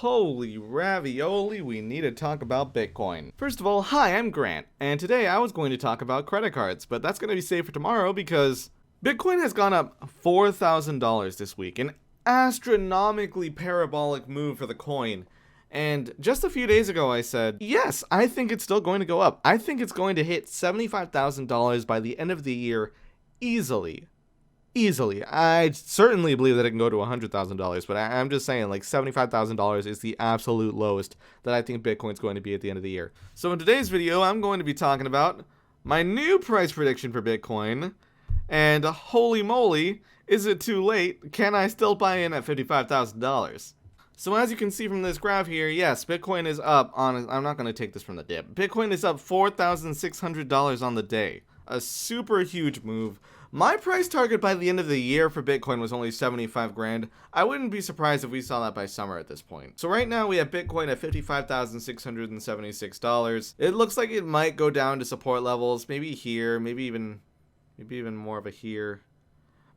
Holy ravioli, we need to talk about Bitcoin. First of all, hi, I'm Grant, and today I was going to talk about credit cards, but that's going to be saved for tomorrow because Bitcoin has gone up $4,000 this week, an astronomically parabolic move for the coin. And just a few days ago I said, yes, I think it's still going to go up. I think it's going to hit $75,000 by the end of the year easily. Easily. I certainly believe that it can go to $100,000, but I'm just saying, like, $75,000 is the absolute lowest that I think Bitcoin's going to be at the end of the year. So in today's video, I'm going to be talking about my new price prediction for Bitcoin, and holy moly, is it too late? Can I still buy in at $55,000? So as you can see from this graph here, yes, Bitcoin is up on, I'm not going to take this from the dip. Bitcoin is up $4,600 on the day. A super huge move. My price target by the end of the year for Bitcoin was only 75 grand. I wouldn't be surprised if we saw that by summer at this point. So right now we have Bitcoin at $55,676. It looks like it might go down to support levels, maybe here, maybe even more of a here.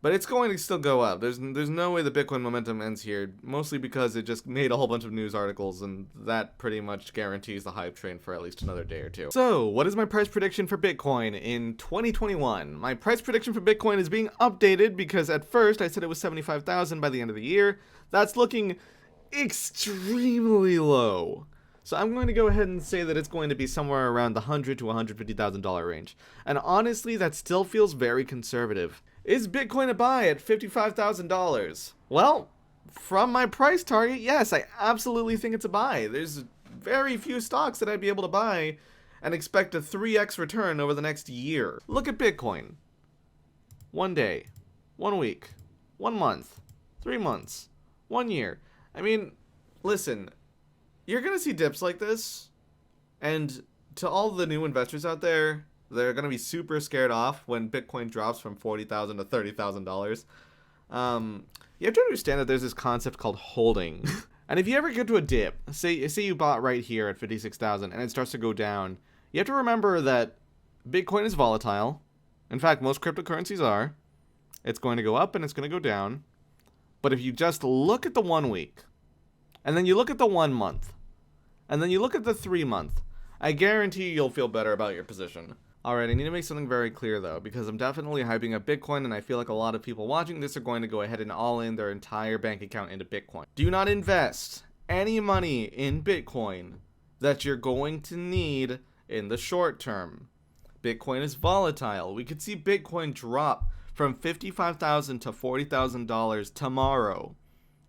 But it's going to still go up. There's no way the Bitcoin momentum ends here, mostly because it just made a whole bunch of news articles, and that pretty much guarantees the hype train for at least another day or two. So, what is my price prediction for Bitcoin in 2021? My price prediction for Bitcoin is being updated because at first I said it was 75,000 by the end of the year. That's looking extremely low. So I'm going to go ahead and say that it's going to be somewhere around the $100,000 to $150,000 range. And honestly, that still feels very conservative. Is Bitcoin a buy at $55,000? Well, from my price target, yes, I absolutely think it's a buy. There's very few stocks that I'd be able to buy and expect a 3x return over the next year. Look at Bitcoin. 1 day, 1 week, 1 month, 3 months, 1 year. I mean, listen, you're going to see dips like this, and to all the new investors out there, they're going to be super scared off when Bitcoin drops from $40,000 to $30,000. You have to understand that there's this concept called holding. And if you ever get to a dip, say you bought right here at 56,000 and it starts to go down, you have to remember that Bitcoin is volatile. In fact, most cryptocurrencies are. It's going to go up and it's going to go down. But if you just look at the 1 week, and then you look at the 1 month, and then you look at the 3 month, I guarantee you'll feel better about your position. Alright, I need to make something very clear though, because I'm definitely hyping up Bitcoin and I feel like a lot of people watching this are going to go ahead and all in their entire bank account into Bitcoin. Do not invest any money in Bitcoin that you're going to need in the short term. Bitcoin is volatile. We could see Bitcoin drop from $55,000 to $40,000 tomorrow,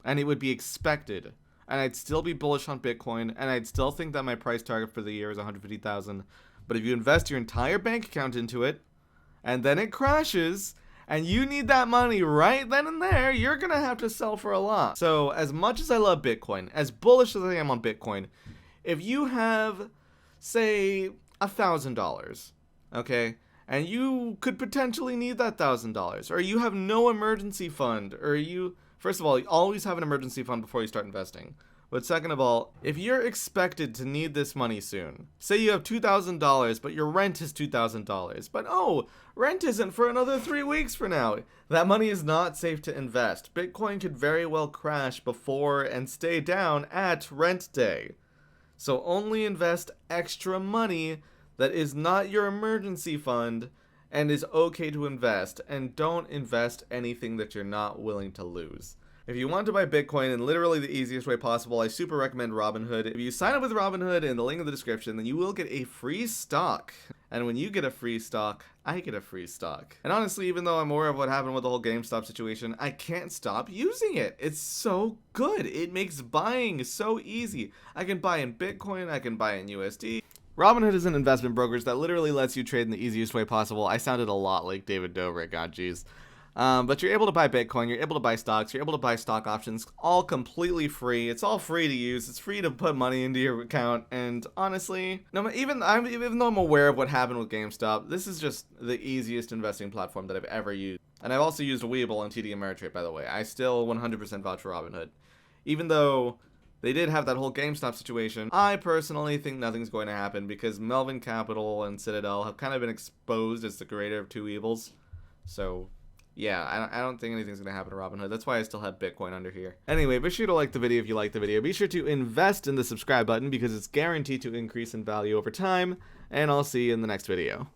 and it would be expected. And I'd still be bullish on Bitcoin, and I'd still think that my price target for the year is $150,000. But if you invest your entire bank account into it, and then it crashes, and you need that money right then and there, you're going to have to sell for a lot. So as much as I love Bitcoin, as bullish as I am on Bitcoin, if you have, say, $1,000, okay, and you could potentially need that $1,000, or you have no emergency fund, or you, first of all, you always have an emergency fund before you start investing. But second of all, if you're expected to need this money soon, say you have $2,000, but your rent is $2,000, but oh, rent isn't for another 3 weeks from now. That money is not safe to invest. Bitcoin could very well crash before and stay down at rent day. So only invest extra money that is not your emergency fund and is okay to invest, and don't invest anything that you're not willing to lose. If you want to buy Bitcoin in literally the easiest way possible, I super recommend Robinhood. If you sign up with Robinhood in the link in the description, then you will get a free stock. And when you get a free stock, I get a free stock. And honestly, even though I'm aware of what happened with the whole GameStop situation, I can't stop using it. It's so good. It makes buying so easy. I can buy in Bitcoin, I can buy in USD. Robinhood is an investment brokerage that literally lets you trade in the easiest way possible. I sounded a lot like David Dobrik, god jeez. But you're able to buy Bitcoin, you're able to buy stocks, you're able to buy stock options, all completely free. It's all free to use. It's free to put money into your account. And honestly, even though I'm aware of what happened with GameStop, this is just the easiest investing platform that I've ever used. And I've also used Webull and TD Ameritrade, by the way. I still 100% vouch for Robinhood. Even though they did have that whole GameStop situation, I personally think nothing's going to happen because Melvin Capital and Citadel have kind of been exposed as the greater of two evils. So yeah, I don't think anything's going to happen to Robinhood. That's why I still have Bitcoin under here. Anyway, be sure to like the video if you like the video. Be sure to invest in the subscribe button because it's guaranteed to increase in value over time. And I'll see you in the next video.